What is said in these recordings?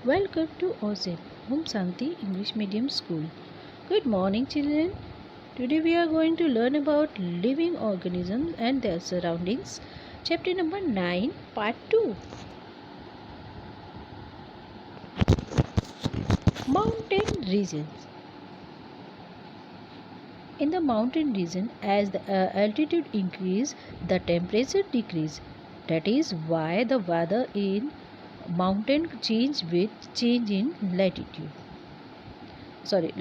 Welcome to OSEP, Home Santi English Medium School. Good morning, children. Today we are going to learn about living organisms and their surroundings. Chapter number 9, Part 2. Mountain regions. In the mountain region, as the altitude increase, the temperature decrease. That is why the weather in mountain change with change in latitude.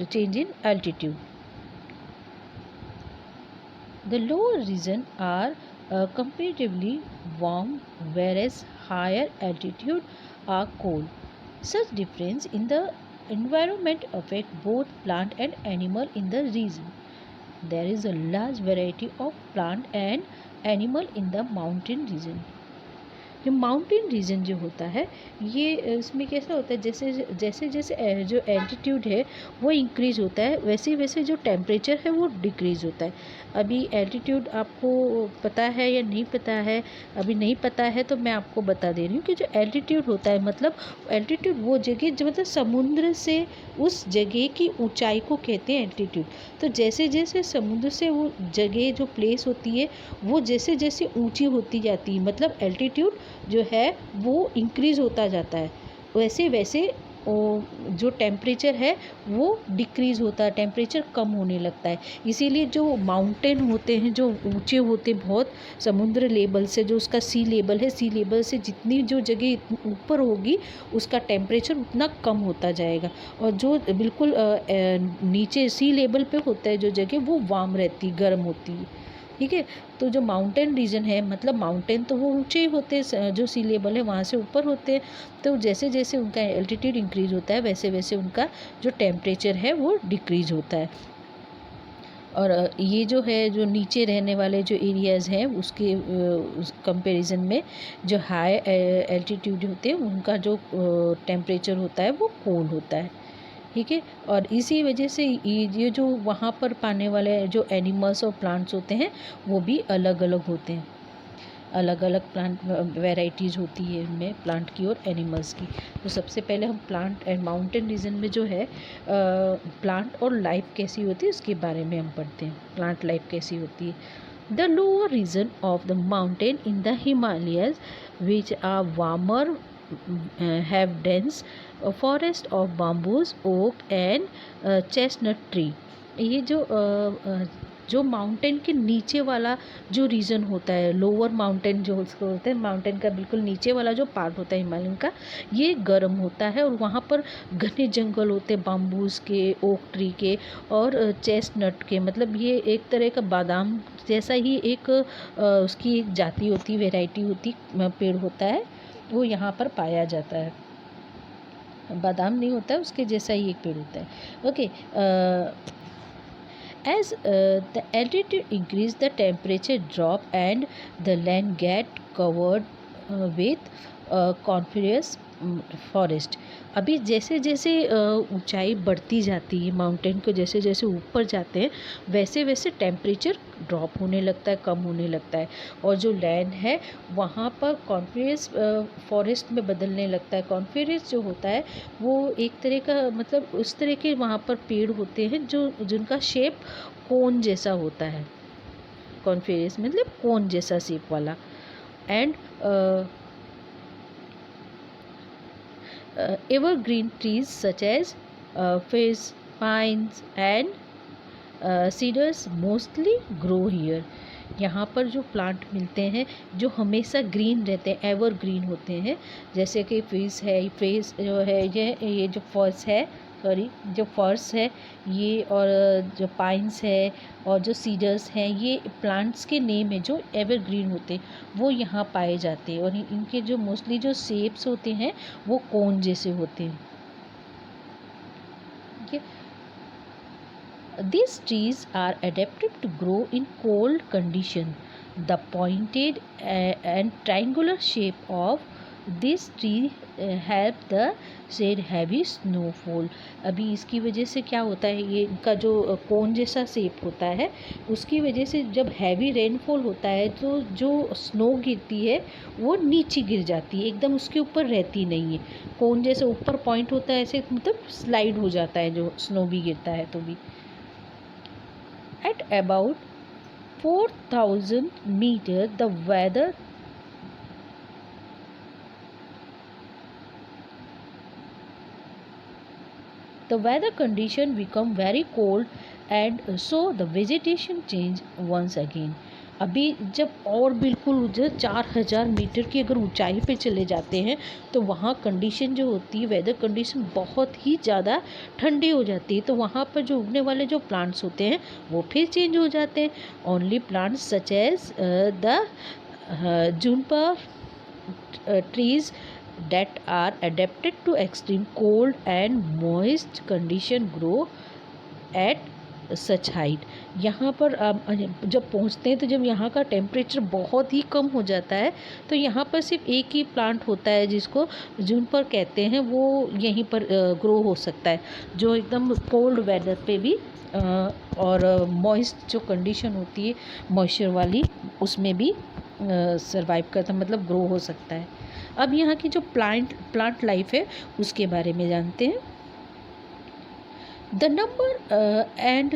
Change in altitude. The lower regions are comparatively warm, whereas higher altitude are cold. Such difference in the environment affect both plant and animal in the region. There is a large variety of plant and animal in the mountain region. जो mountain region जो होता है ये इसमें कैसा होता है, जैसे जैसे जैसे जो एल्टीट्यूड है वो इंक्रीज़ होता है वैसे वैसे जो टेम्परेचर है वो डिक्रीज़ होता है। अभी एल्टीट्यूड आपको पता है या नहीं पता है? अभी नहीं पता है तो मैं आपको बता दे रही हूँ कि जो एल्टीट्यूड होता है मतलब एल्टीट्यूड वो जगह जो मतलब समुद्र से उस जगह की ऊंचाई को कहते हैं एल्टीट्यूड। तो जैसे जैसे समुद्र से वो जगह जो प्लेस होती है वो जैसे जैसे ऊंची होती जाती है मतलब एल्टीट्यूड जो है वो इंक्रीज़ होता जाता है, वैसे वैसे जो टेम्परेचर है वो डिक्रीज़ होता है, टेम्परेचर कम होने लगता है। इसीलिए जो माउंटेन होते हैं जो ऊंचे होते हैं बहुत समुद्र लेवल से, जो उसका सी लेवल है, सी लेवल से जितनी जो जगह ऊपर होगी उसका टेम्परेचर उतना कम होता जाएगा, और जो बिल्कुल नीचे सी लेवल पे होता है जो जगह वो वार्म रहती, गर्म होती है। ठीक है, तो जो माउंटेन रीजन है मतलब माउंटेन तो वो ऊंचे ही होते हैं, जो सी लेवल है वहाँ से ऊपर होते हैं, तो जैसे जैसे उनका एल्टीट्यूड इंक्रीज होता है वैसे वैसे उनका जो टेम्परेचर है वो डिक्रीज होता है। और ये जो है जो नीचे रहने वाले जो एरियाज़ हैं उसके कंपैरिजन में जो हाई एल्टीट्यूड होते हैं उनका जो टेम्परेचर होता है वो कोल्ड होता है। ठीक है, और इसी वजह से ये जो वहाँ पर पाने वाले जो एनिमल्स और प्लांट्स होते हैं वो भी अलग अलग होते हैं, अलग अलग प्लांट वैरायटीज़ होती है इनमें प्लांट की और एनिमल्स की। तो सबसे पहले हम प्लांट एंड माउंटेन रीजन में जो है प्लांट और लाइफ कैसी होती है उसके बारे में हम पढ़ते हैं। प्लांट लाइफ कैसी होती है। The lower region of the mountain in the Himalayas which are warmer have dense forest of bamboos, oak and chestnut tree। ये जो माउंटेन के नीचे वाला जो रीजन होता है, लोअर माउंटेन जो उसको होता है, माउंटेन का बिल्कुल नीचे वाला जो पार्ट होता है हिमालयन का, ये गर्म होता है और वहाँ पर घने जंगल होते हैं बाम्बूज के, ओक ट्री के और चेस्टनट के। मतलब ये एक तरह का बादाम जैसा ही एक उसकी एक जाति होती, वेराइटी होती, पेड़ होता है, वो यहाँ पर पाया जाता है। बादाम नहीं होता है, उसके जैसा ही एक पेड़ होता है। Okay, as the altitude increase the temperature drop and the land get covered with coniferous forest. अभी जैसे जैसे ऊंचाई बढ़ती जाती है, माउंटेन को जैसे जैसे ऊपर जाते हैं वैसे वैसे टेम्परेचर ड्रॉप होने लगता है, कम होने लगता है, और जो लैंड है वहाँ पर कॉन्फियस फॉरेस्ट में बदलने लगता है। कॉन्फियस जो होता है वो एक तरह का मतलब उस तरह के वहाँ पर पेड़ होते हैं जो जिनका शेप कोन जैसा होता है। कॉन्फियस मतलब कोन जैसा शेप वाला। And evergreen trees such as firs, pines and cedars mostly grow here। यहाँ पर जो प्लांट मिलते हैं जो हमेशा ग्रीन रहते हैं, एवर ग्रीन होते हैं, जैसे कि फिस है, फिस जो है ये जो फर्स है, सॉरी जो फर्स है ये, और जो पाइन्स है और जो सीडर्स हैं, ये प्लांट्स के नेम है जो एवरग्रीन होते हैं, वो यहाँ पाए जाते हैं, और इनके जो मोस्टली जो शेप्स होते हैं वो कोन जैसे होते हैं। ठीक है, these trees are adapted to grow in cold condition। The pointed and triangular shape of this tree help the shed heavy snowfall. अभी इसकी वजह से क्या होता है, ये इनका जो कोन जैसा शेप होता है उसकी वजह से जब हैवी रेनफॉल होता है तो जो स्नो गिरती है वो नीचे गिर जाती है, एकदम उसके ऊपर रहती नहीं है। कोन जैसे ऊपर पॉइंट होता है ऐसे मतलब स्लाइड हो जाता है जो स्नो भी गिरता है तो भी। At about 4000 metre the weather condition become very cold and so the vegetation change once again। अभी जब और बिल्कुल उधर 4000 मीटर की अगर ऊंचाई पे चले जाते हैं तो वहाँ कंडीशन जो होती है, वेदर कंडीशन बहुत ही ज़्यादा ठंडी हो जाती है। तो वहाँ पर जो उगने वाले जो प्लांट्स होते हैं वो फिर चेंज हो जाते हैं। Only plants such as the juniper trees that are adapted to extreme cold and moist condition grow at such height. यहाँ पर जब पहुँचते हैं तो जब यहाँ का टेम्परेचर बहुत ही कम हो जाता है तो यहाँ पर सिर्फ एक ही प्लांट होता है जिसको जूनिपर कहते हैं, वो यहीं पर ग्रो हो सकता है, जो एकदम कोल्ड वेदर पे भी और मॉइस्ट जो कंडीशन होती है मॉइस्चर वाली उसमें भी सरवाइव करता, मतलब ग्रो हो सकता है। अब यहाँ की जो प्लांट लाइफ है उसके बारे में जानते हैं। The number and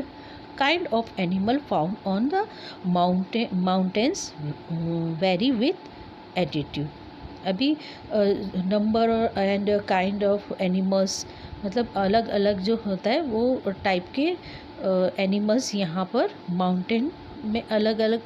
kind of animal found on the mountains vary with altitude। अभी number and kind of animals मतलब अलग अलग जो होता है वो टाइप के एनिमल्स यहाँ पर माउंटेन में अलग अलग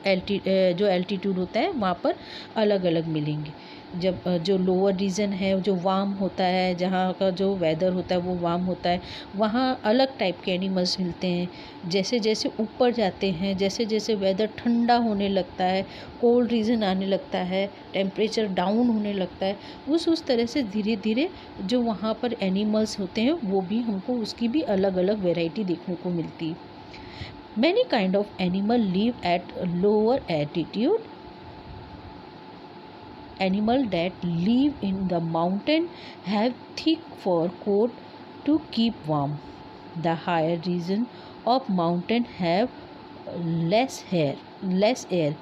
जो एल्टीट्यूड होता है वहाँ पर अलग अलग मिलेंगे। जब जो लोअर रीजन है जो वार्म होता है, जहाँ का जो वेदर होता है वो वार्म होता है, वहाँ अलग टाइप के एनिमल्स मिलते हैं। जैसे जैसे ऊपर जाते हैं, जैसे जैसे वेदर ठंडा होने लगता है, कोल्ड रीजन आने लगता है, टेम्परेचर डाउन होने लगता है, उस तरह से धीरे धीरे जो वहाँ पर एनिमल्स होते हैं वो भी हमको उसकी भी अलग अलग वेराइटी देखने को मिलती है। Many kind of animal live at lower altitude. Animals that live in the mountain have thick fur coat to keep warm. The higher region of mountain have less air.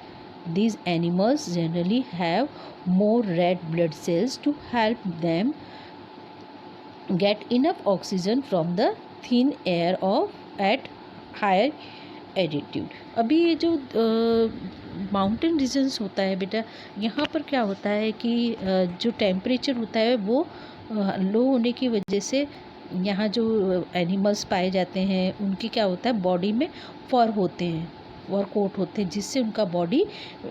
These animals generally have more red blood cells to help them get enough oxygen from the thin air of at higher attitude. अभी ये जो mountain regions होता है बेटा, यहाँ पर क्या होता है कि जो टेम्परेचर होता है वो लो होने की वजह से यहाँ जो एनिमल्स पाए जाते हैं उनकी क्या होता है बॉडी में फर होते हैं, फर कोट होते हैं, जिससे उनका बॉडी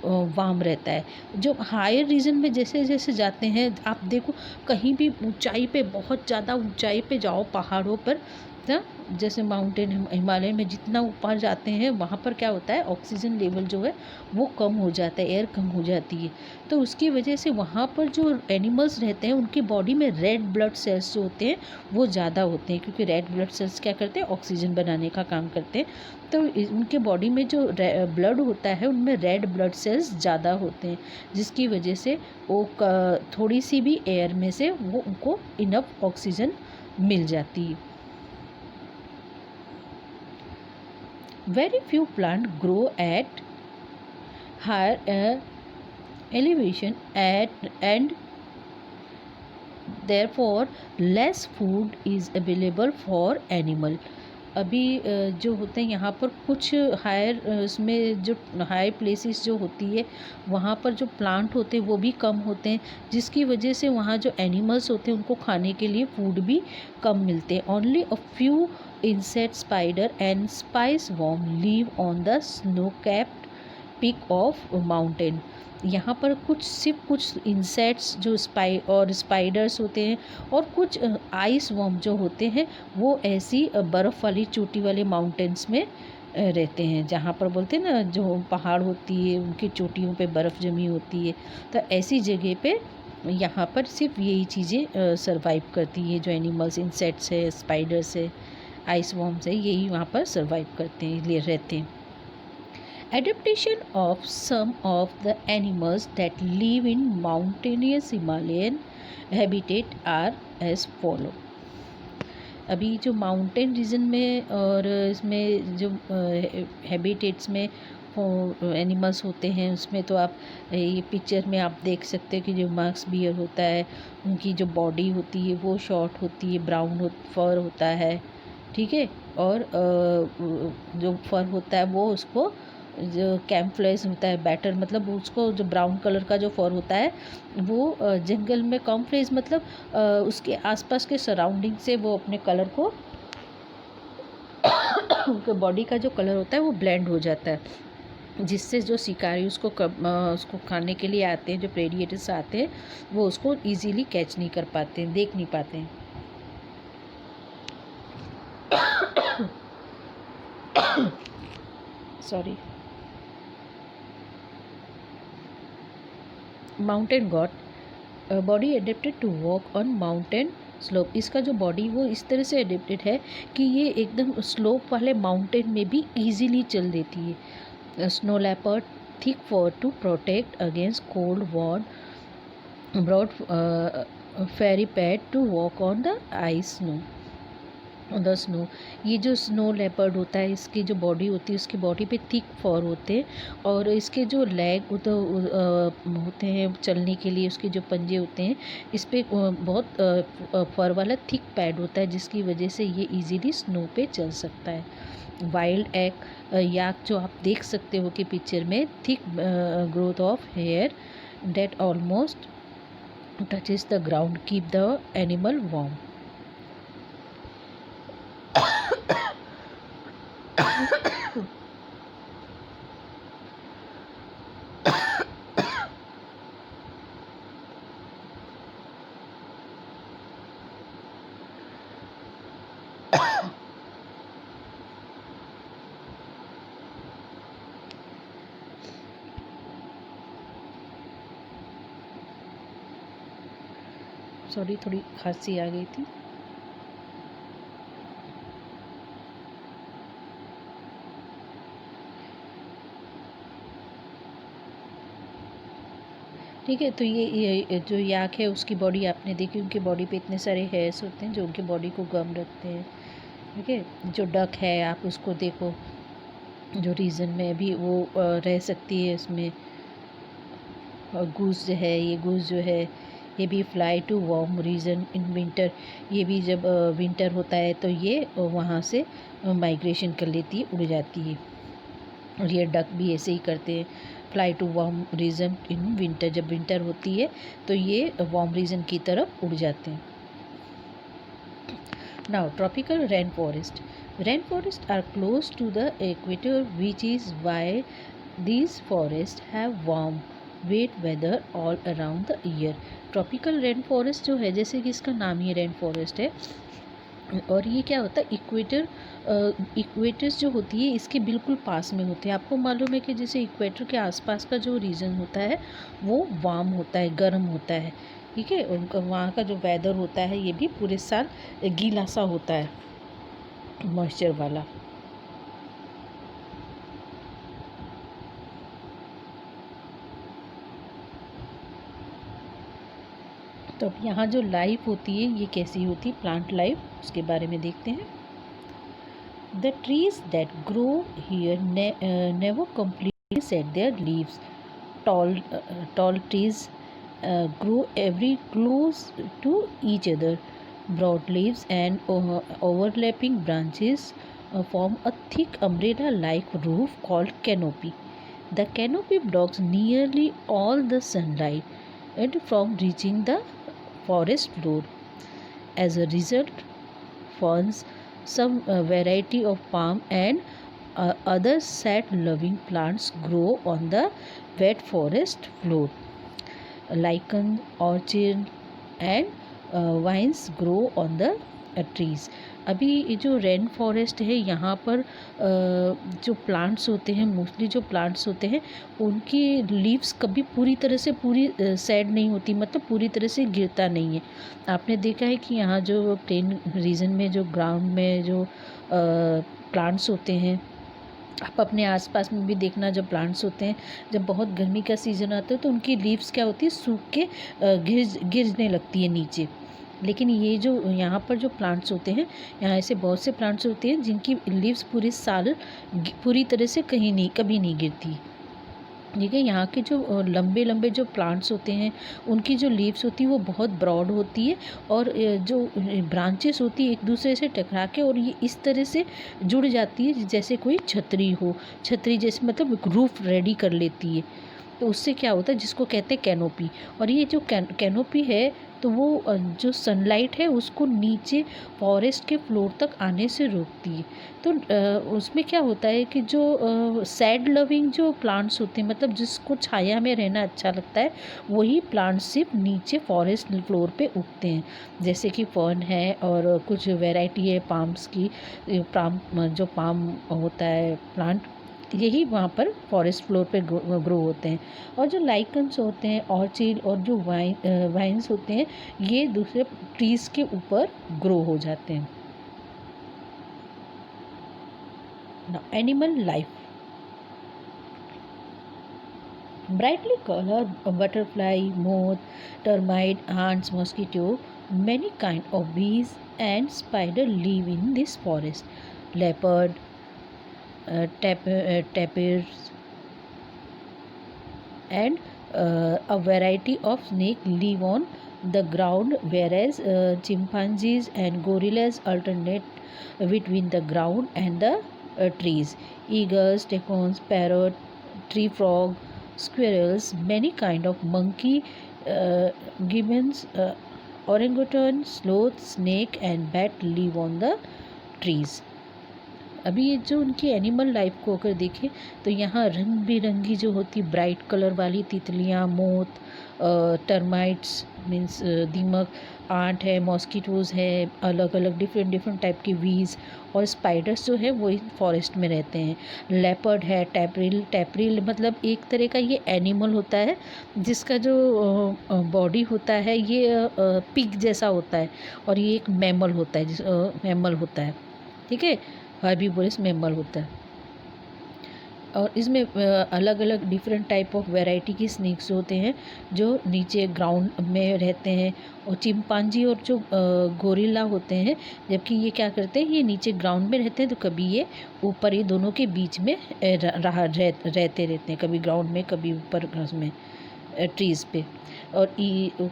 वार्म रहता है। जो हायर रीजन में जैसे जैसे जाते हैं आप देखो कहीं भी ऊंचाई पे, बहुत ज़्यादा ऊंचाई पे जाओ पहाड़ों पर, जैसे माउंटेन हिमालय में जितना ऊपर जाते हैं वहाँ पर क्या होता है ऑक्सीजन लेवल जो है वो कम हो जाता है, एयर कम हो जाती है। तो उसकी वजह से वहाँ पर जो एनिमल्स रहते हैं उनकी बॉडी में रेड ब्लड सेल्स जो होते हैं वो ज़्यादा होते हैं, क्योंकि रेड ब्लड सेल्स क्या करते हैं ऑक्सीजन बनाने का काम करते हैं। तो उनके बॉडी में जो ब्लड होता है उनमें रेड ब्लड सेल्स ज़्यादा होते हैं, जिसकी वजह से वो थोड़ी सी भी एयर में से वो उनको इनफ ऑक्सीजन मिल जाती है। Very few plants grow at higher elevation and therefore less food is available for animal। अभी जो होते हैं यहाँ पर कुछ हायर उसमें जो हाई प्लेसेस जो होती है वहाँ पर जो प्लांट होते हैं वो भी कम होते हैं, जिसकी वजह से वहाँ जो एनिमल्स होते हैं उनको खाने के लिए फूड भी कम मिलते हैं। Only a few insect, spider and spice worm live on the snow-capped peak of mountain। यहाँ पर सिर्फ कुछ इंसेक्ट्स जो स्पाइडर्स होते हैं और कुछ आइस वर्म जो होते हैं वो ऐसी बर्फ़ वाली चोटी वाले माउंटेन्स में रहते हैं, जहाँ पर बोलते हैं ना जो पहाड़ होती है उनकी चोटियों पे बर्फ़ जमी होती है। तो ऐसी जगह पे यहाँ पर सिर्फ यही चीज़ें सरवाइव करती है, जो एनिमल्स इंसेक्ट्स है, स्पाइडर्स है, आइस वॉर्म्स है, यही वहाँ पर सर्वाइव करते हैं, ले रहते हैं। Adaptation of some of the animals that live in mountainous Himalayan habitat are as follow. अभी जो माउंटेन रीजन में और इसमें जो हैबिटेट्स में एनिमल्स होते हैं उसमें तो आप ये पिक्चर में आप देख सकते हो कि जो मार्क्स बियर होता है उनकी जो बॉडी होती है वो शॉर्ट होती है, ब्राउन फर होता है, ठीक है। और जो फर होता है वो उसको जो कैम्फ्लेज होता है बैटर, मतलब उसको जो ब्राउन कलर का जो फर होता है वो जंगल में कैम्फ्लेज मतलब उसके आसपास के सराउंडिंग से वो अपने कलर को उनके बॉडी का जो कलर होता है वो ब्लेंड हो जाता है, जिससे जो शिकारी उसको खाने के लिए आते हैं, जो प्रेडिएटर्स आते हैं वो उसको इजीली कैच नहीं कर पाते हैं, देख नहीं पाते हैं। Sorry. Mountain got body adapted to walk on mountain slope. इसका जो बॉडी वो इस तरह से एडेप्टेड है कि ये एकदम स्लोप वाले माउंटेन में भी इजीली चल देती है। Snow leopard thick fur to protect against cold ward broad furry pad to walk on the ice snow. ये जो स्नो लेपर्ड होता है इसकी जो बॉडी होती है उसकी बॉडी पे थिक फर होते हैं और इसके जो लेग होते हैं चलने के लिए, उसके जो पंजे होते हैं इस पे बहुत फर वाला थिक पैड होता है जिसकी वजह से ये इजीली स्नो पे चल सकता है। वाइल्ड एग याक जो आप देख सकते हो कि पिक्चर में, thick growth of hair that almost touches the ground keep the animal warm. Sorry, थोड़ी खांसी आ गई थी। ठीक है, तो ये जो याक है उसकी बॉडी आपने देखी, उनकी बॉडी पे इतने सारे हेयर्स होते हैं जो उनकी बॉडी को गर्म रखते हैं, ठीक है। जो डक है आप उसको देखो, जो रीजन में भी वो रह सकती है उसमें। और गूस जो है, ये गूस जो है ये भी fly to warm region in winter. ये भी जब विंटर होता है तो ये वहाँ से माइग्रेशन कर लेती है, उड़ जाती है। और ये डक भी ऐसे ही करते हैं, fly to warm region in winter. जब विंटर होती है तो ये वार्म रीजन की तरफ उड़ जाते हैं। Now tropical rain forest. Rain forest are close to the equator which is why these forests have warm wet weather all around the year। Tropical rain forest जो है, जैसे कि इसका नाम ही रेन फॉरेस्ट है, और ये क्या होता है इक्वेटर्स जो होती है इसके बिल्कुल पास में होते हैं। आपको मालूम है कि जैसे इक्वेटर के आसपास का जो रीजन होता है वो वार्म होता है, गर्म होता है, ठीक है। उनका वहाँ का जो वेदर होता है ये भी पूरे साल गीला सा होता है, मॉइस्चर वाला। तो अब यहाँ जो लाइफ होती है ये कैसी होती है, प्लांट लाइफ, उसके बारे में देखते हैं। The trees that grow here never completely shed their leaves। Tall trees grow every close to each other। Broad leaves and overlapping branches form a thick umbrella-like roof called canopy। The canopy blocks nearly all the sunlight and from reaching the forest floor। As a result, ferns, some variety of palm and other shade-loving plants grow on the wet forest floor। Lichen, orchid and vines grow on the trees। अभी ये जो rain forest है यहाँ पर जो plants होते हैं, mostly जो प्लांट्स होते हैं उनकी लीव्स कभी पूरी तरह से पूरी सैड नहीं होती, मतलब पूरी तरह से गिरता नहीं है। आपने देखा है कि यहाँ जो प्लेन रीजन में जो ग्राउंड में जो प्लांट्स होते हैं आप अपने आसपास में भी देखना, जब प्लांट्स होते हैं, जब बहुत गर्मी का सीज़न आता है तो उनकी लीव्स क्या होती है, सूख के गिरने लगती है नीचे। लेकिन ये जो यहाँ पर जो प्लांट्स होते हैं, यहाँ ऐसे बहुत से प्लांट्स होते हैं जिनकी लीव्स पूरे साल पूरी तरह से कभी नहीं गिरती। ठीक है, यहाँ के जो लंबे लंबे जो प्लांट्स होते हैं, उनकी जो लीव्स होती है वो बहुत ब्रॉड होती है, और जो ब्रांचेस होती है एक दूसरे से टकरा के, और ये इस तरह से जुड़ जाती है जैसे कोई छतरी हो, छतरी जैसे मतलब एक रूफ रेडी कर लेती है। तो उससे क्या होता है, जिसको कहते हैं कैनोपी। और ये जो कैनोपी है, तो वो जो सनलाइट है उसको नीचे फॉरेस्ट के फ्लोर तक आने से रोकती है। तो उसमें क्या होता है कि जो सैड लविंग जो प्लांट्स होते हैं, मतलब जिसको छाया में रहना अच्छा लगता है, वही प्लांट्स सिर्फ नीचे फॉरेस्ट फ्लोर पे उगते हैं। जैसे कि फर्न है, और कुछ वैरायटी है पाम्स की, जो पाम होता है प्लांट, यही वहाँ पर फॉरेस्ट फ्लोर पे ग्रो होते हैं। और जो लाइकन्स होते हैं, ऑर्चिड, और जो वाइन्स होते हैं, ये दूसरे ट्रीज़ के ऊपर ग्रो हो जाते हैं। Now, animal life. Brightly colored butterfly, moth, termite, ants, mosquito, many kind of bees and spider live in this forest. Leopard, tapirs, and a variety of snake live on the ground, whereas chimpanzees and gorillas alternate between the ground and the trees. Eagles, tacoons, parrot, tree frog, squirrels, many kind of monkey, gibbons, orangutan, sloth, snake and bat live on the trees. अभी ये जो उनकी animal life को अगर देखें, तो यहाँ रंग बिरंगी जो होती ब्राइट कलर वाली तितलियाँ, मोथ, टर्माइट्स मीन्स दीमक, आंट है, मॉस्किटोज़ है, अलग अलग डिफरेंट टाइप के वीज, और स्पाइडर्स जो है वो फॉरेस्ट में रहते हैं। लेपर्ड है, टैपरिल मतलब एक तरह का ये एनिमल होता है जिसका जो बॉडी होता है ये पिग जैसा होता है, और ये एक मैमल होता है, मैमल होता है। ठीक है, हर्बीवोरस मैमल होता है। और इसमें अलग अलग डिफरेंट टाइप ऑफ वैरायटी की स्नेक्स होते हैं जो नीचे ग्राउंड में रहते हैं, और चिंपांजी और जो गोरिल्ला होते हैं, जबकि ये क्या करते हैं, ये नीचे ग्राउंड में रहते हैं, तो कभी ये ऊपर, ये दोनों के बीच में रहते रहते हैं, कभी ग्राउंड में कभी ऊपर में ट्रीज़ पे। और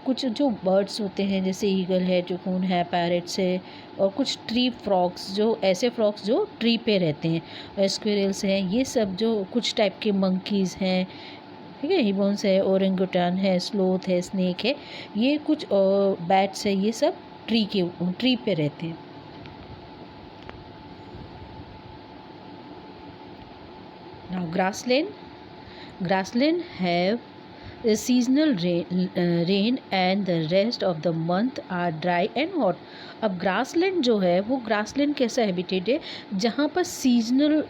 कुछ जो बर्ड्स होते हैं जैसे ईगल है, टुकून है, पैरेट्स है, और कुछ ट्री फ्रॉक्स, जो ऐसे फ्रॉक्स जो ट्री पे रहते हैं, स्क्विरल्स हैं, ये सब जो कुछ टाइप के मंकीज़ हैं। ठीक है, हिबॉन्स है, ओरेंगुटान है, स्लोथ है, स्नेक है, ये कुछ बैट्स है, ये सब ट्री पे रहते हैं। Now grassland have the seasonal rain and the rest of the month are dry and hot. अब ग्रासलैंड जो है वो ग्रासलैंड कैसा हैबिटेट है, जहाँ पर सीजनल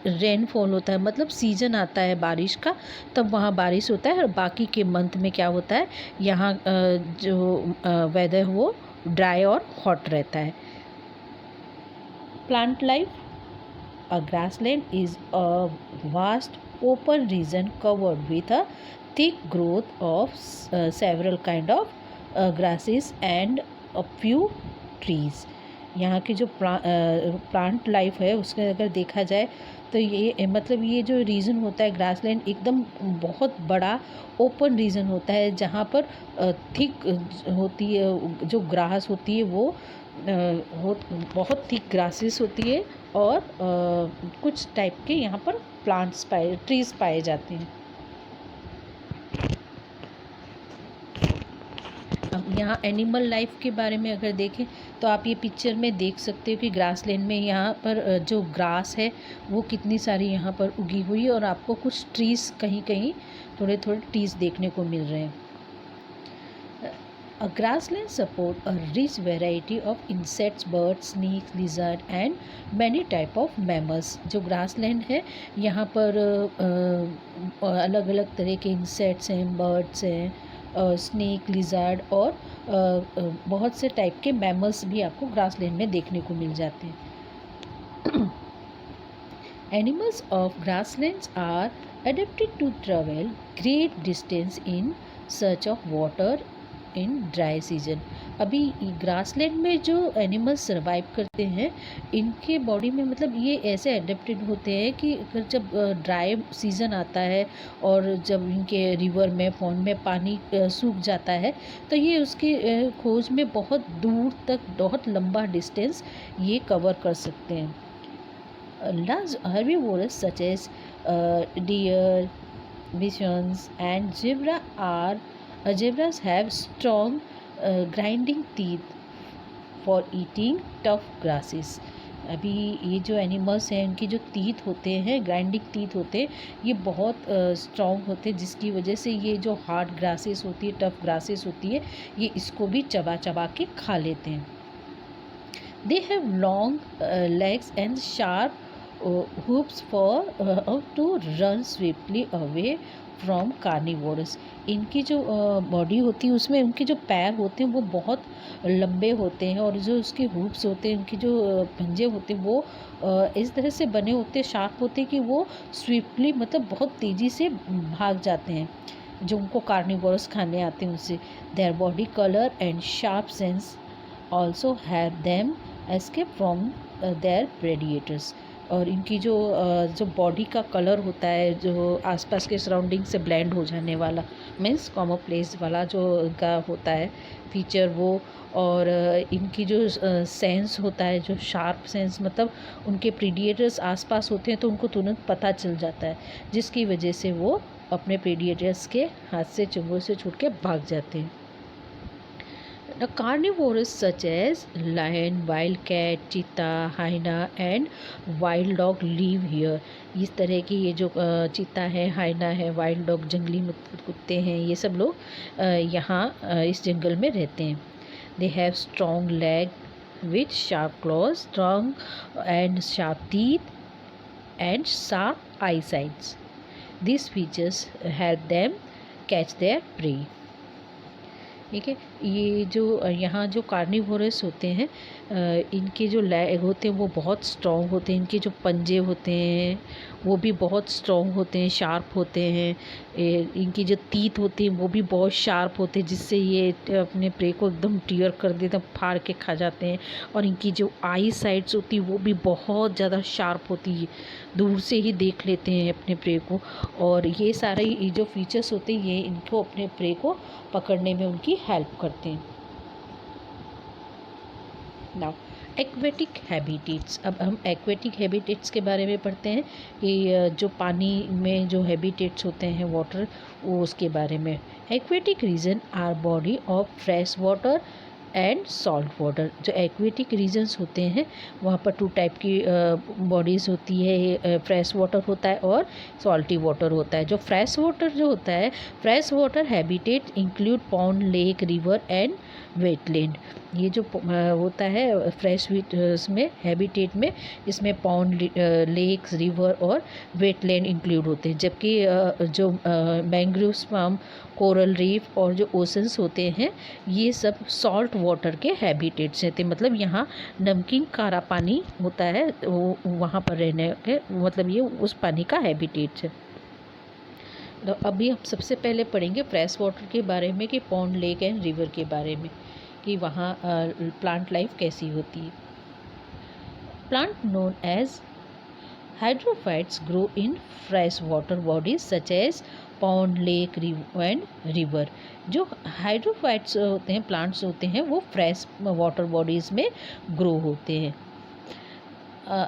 रेनफॉल होता है, मतलब सीज़न आता है बारिश का, तब वहाँ बारिश होता है, और बाकी के मंथ में क्या होता है, यहाँ जो वेदर वो ड्राई और हॉट रहता है। Plant life. A grassland is a vast open region covered with a thick growth of several kind of grasses and a few trees. यहाँ की जो प्लांट लाइफ है उसके अगर देखा जाए तो ये मतलब ये जो रीजन होता है ग्रासलैंड एकदम बहुत बड़ा ओपन रीजन होता है, जहाँ पर थिक होती है, जो ग्रास होती है वो बहुत थिक ग्रासेस होती है, और कुछ टाइप के यहाँ पर ट्रीज़ पाए जाते हैं। अब यहाँ एनिमल लाइफ के बारे में अगर देखें तो आप ये पिक्चर में देख सकते हो कि ग्रासलैंड में यहाँ पर जो ग्रास है वो कितनी सारी यहाँ पर उगी हुई है, और आपको कुछ ट्रीज़ कहीं कहीं थोड़े ट्रीज़ देखने को मिल रहे हैं। A grassland support a rich variety of insects, birds, snakes, lizard and many type of mammals. जो grassland है यहाँ पर अलग अलग तरह के इंसेक्ट्स हैं, बर्ड्स हैं, स्नेक, लिजार्ड, और बहुत से टाइप के मैमल्स भी आपको ग्रासलैंड में देखने को मिल जाते हैं। Animals of grasslands are adapted to travel great distance in search of water in dry season. अभी ग्रासलैंड में जो एनिमल्स सर्वाइव करते हैं, इनके बॉडी में मतलब ये ऐसे एडेप्टेड होते हैं कि अगर जब ड्राई सीज़न आता है और जब इनके रिवर में पॉन्ड में पानी सूख जाता है, तो ये उसकी खोज में बहुत दूर तक बहुत लंबा डिस्टेंस ये कवर कर सकते हैं। Large herbivores such as deer, bisons, and zebras have strong grinding teeth for eating tough grasses. अभी ये जो एनिमल्स हैं इनके जो टीथ होते हैं, ग्राइंडिंग टीथ होते हैं, ये बहुत स्ट्रॉन्ग होते हैं, जिसकी वजह से ये जो हार्ड ग्रासेस होती है, टफ ग्रासेस होती है, ये इसको भी चबा चबा के खा लेते हैं। They have long legs and sharp hooves for to run swiftly away from carnivores. इनकी जो बॉडी होती है उसमें उनके जो पैर होते हैं वो बहुत लंबे होते हैं, और जो उसके हूप्स होते हैं, उनके जो पंजे होते हैं वो इस तरह से बने होते हैं, शार्प होते हैं कि वो स्विफ्टली मतलब बहुत तेज़ी से भाग जाते हैं जो उनको कार्निवोरस खाने आते हैं उनसे। Their body colour and sharp sense also have them escape from their predators. और इनकी जो बॉडी का कलर होता है, जो आसपास के सराउंडिंग से ब्लेंड हो जाने वाला, मीन्स कॉमन प्लेस वाला जो इनका होता है फीचर वो, और इनकी जो सेंस होता है, जो शार्प सेंस, मतलब उनके प्रेडिएटर्स आसपास होते हैं तो उनको तुरंत पता चल जाता है, जिसकी वजह से वो अपने प्रेडिएटर्स के हाथ से चंगुल से छूट के भाग जाते हैं। The carnivores such as lion, wildcat, cheetah, hyena and wild dog live here. इस तरह की ये जो चीता है, हाइना है, वाइल्ड डॉग जंगली कुत्ते हैं, ये सब लोग यहाँ इस जंगल में रहते हैं। They have strong leg with sharp claws, strong and sharp teeth and sharp eyesight. These features help them catch their prey. ठीक है, ये जो यहाँ जो कार्निवोरस होते हैं, इनके जो लेग होते हैं वो बहुत स्ट्रॉन्ग होते हैं, इनके जो पंजे होते हैं वो भी बहुत स्ट्रॉन्ग होते हैं, शार्प होते हैं, इनकी जो टीथ होती हैं वो भी बहुत शार्प होते हैं, जिससे ये अपने प्रे को एकदम टीयर कर देते हैं, फाड़ के खा जाते हैं। और इनकी जो आई साइड्स होती है वो भी बहुत ज़्यादा शार्प होती है, दूर से ही देख लेते हैं अपने प्रे को। और ये सारे ये जो फीचर्स होते हैं ये इनको अपने प्रे को पकड़ने में उनकी हेल्प करते हैं। Now aquatic habitats. अब हम एक्वेटिक हैबिटेट्स के बारे में पढ़ते हैं कि जो पानी में जो हैबिटेट्स होते हैं वाटर, वो उसके बारे में। Aquatic region are body of fresh water and salt water. जो एक्वेटिक रीजन्स होते हैं वहाँ पर टू टाइप की बॉडीज़ होती है, फ्रेश वाटर होता है और सॉल्टी वाटर होता है। जो फ्रेश वाटर जो होता है, fresh water habitat include pond, lake, river and wetland. ये जो होता है फ्रेश इसमें हैबिटेट में, इसमें पॉन्ड, लेक्स, रिवर और वेटलैंड इंक्लूड होते हैं। जबकि जो मैंग्रोव फार्म, कोरल रीफ और जो ओशंस होते हैं ये सब सॉल्ट वाटर के हैबिटेट्स हैं। मतलब यहाँ नमकीन खारा पानी होता है, वो वहाँ पर रहने के मतलब ये उस पानी का हैबिटेट्स है। तो अभी हम सबसे पहले पढ़ेंगे फ्रेश वाटर के बारे में कि पॉन्ड, लेक एंड रिवर के बारे में कि वहाँ प्लांट लाइफ कैसी होती है। Plant known as hydrophytes grow in fresh water bodies such as pond, lake and river. जो हाइड्रोफाइट्स होते हैं, प्लांट्स होते हैं, वो फ्रेश वाटर बॉडीज़ में ग्रो होते हैं।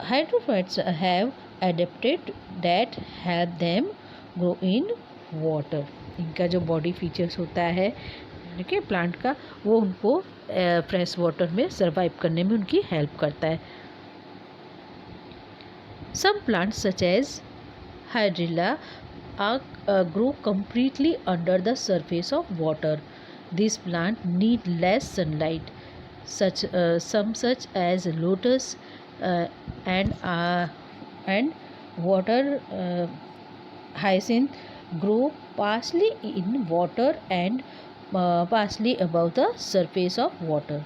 Hydrophytes have adapted that help them grow in water. इनका जो बॉडी फीचर्स होता है ठीक है प्लांट का, वो उनको फ्रेश वाटर में सर्वाइव करने में उनकी हेल्प करता है। Some plants such as hydrilla grow completely under the surface of water. These plants need less sunlight. Some such as lotus and water hyacinth grow partially in water and partially above the surface of water.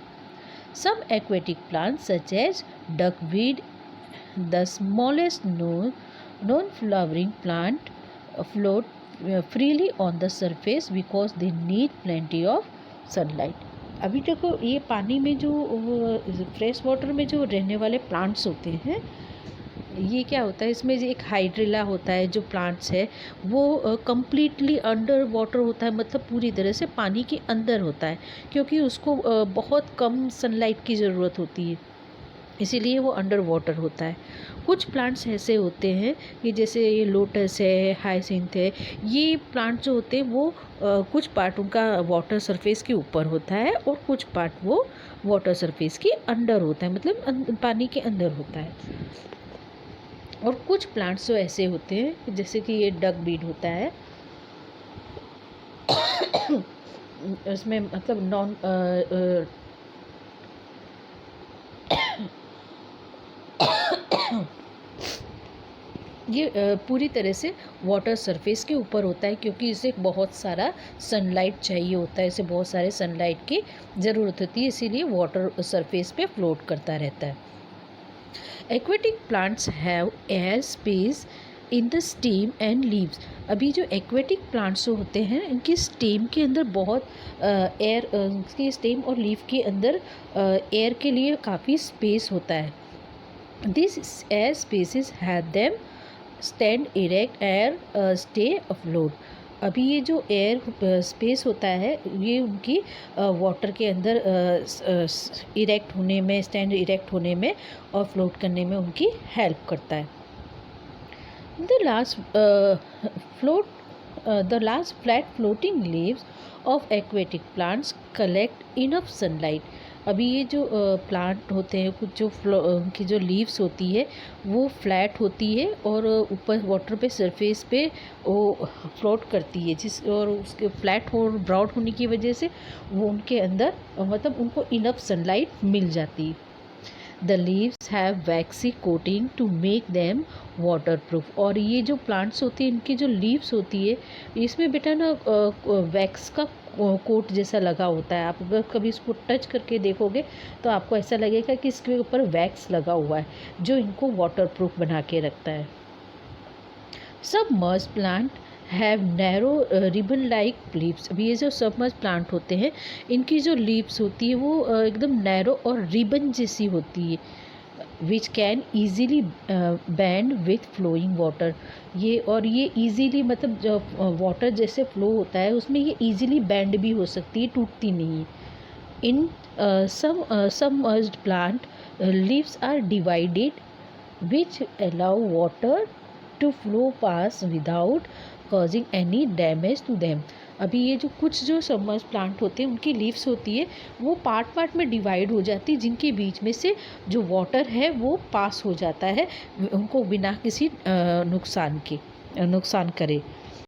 Some aquatic plants such as duckweed the smallest non-flowering plant float freely on the surface because they need plenty of sunlight. अभी देखो ये पानी में जो fresh water में जो रहने वाले प्लांट्स होते हैं, ये क्या होता है, इसमें जो एक हाइड्रिला होता है जो प्लांट्स है वो कम्प्लीटली अंडर वाटर होता है, मतलब पूरी तरह से पानी के अंदर होता है, क्योंकि उसको बहुत कम सनलाइट की ज़रूरत होती है, इसीलिए वो अंडर वाटर होता है। कुछ प्लांट्स ऐसे होते हैं कि जैसे ये लोटस है, हाइसिंथ है, ये प्लांट जो होते हैं वो कुछ पार्ट उनका वाटर सरफेस के ऊपर होता है और कुछ पार्ट वो वाटर सरफेस के अंडर होता है, मतलब पानी के अंदर होता है। और कुछ प्लांट्स जो ऐसे होते हैं जैसे कि ये डक बीड होता है, उसमें मतलब ये पूरी तरह से वाटर सरफेस के ऊपर होता है, क्योंकि इसे बहुत सारा सनलाइट चाहिए होता है, इसे बहुत सारे सनलाइट की ज़रूरत होती है, इसीलिए वाटर सरफेस पे फ्लोट करता रहता है। Aquatic plants have air space in the stem and leaves. अभी जो एक्वेटिक प्लांट्स होते हैं इनकी स्टेम के अंदर बहुत एयर, इसके स्टेम और लीफ के अंदर एयर के लिए काफ़ी स्पेस होता है। This air spaces have them stand erect air stay afloat. अभी ये जो एयर स्पेस होता है ये उनकी वाटर के अंदर इरेक्ट होने में, स्टैंड इरेक्ट होने में और फ्लोट करने में उनकी हेल्प करता है। The last flat floating leaves of aquatic plants collect enough sunlight. अभी ये जो प्लांट होते हैं, कुछ जो उनकी जो लीव्स होती है वो फ्लैट होती है और ऊपर वाटर पे सरफेस पे वो फ्लोट करती है, और उसके फ्लैट और ब्रॉड होने की वजह से वो उनके अंदर मतलब उनको इनफ सनलाइट मिल जाती है। The leaves have waxy coating to make them water proof. और ये जो प्लांट्स होती हैं इनकी जो लीव्स होती है इसमें बेटा ना वैक्स का कोट जैसा लगा होता है। आप अगर कभी इसको टच करके देखोगे तो आपको ऐसा लगेगा कि इसके ऊपर वैक्स लगा हुआ है जो इनको वाटर प्रूफ बना के रखता है। Submerge plant have narrow ribbon like leaves. अभी ये जो सबमर्ज प्लांट होते हैं इनकी जो लीव्स होती है वो एकदम नैरो और रिबन जैसी होती है, which can easily bend with flowing water. ये ईजीली मतलब जो वाटर जैसे फ्लो होता है उसमें ये ईजीली बैंड भी हो सकती है, टूटती नहीं है। In submerged plant leaves are divided which allow water to flow past without causing any damage to them. अभी ये जो कुछ जो सबमर्ज प्लांट होते हैं उनकी लीव्स होती है वो पार्ट में डिवाइड हो जाती है, जिनके बीच में से जो वाटर है वो पास हो जाता है उनको बिना किसी नुकसान करे।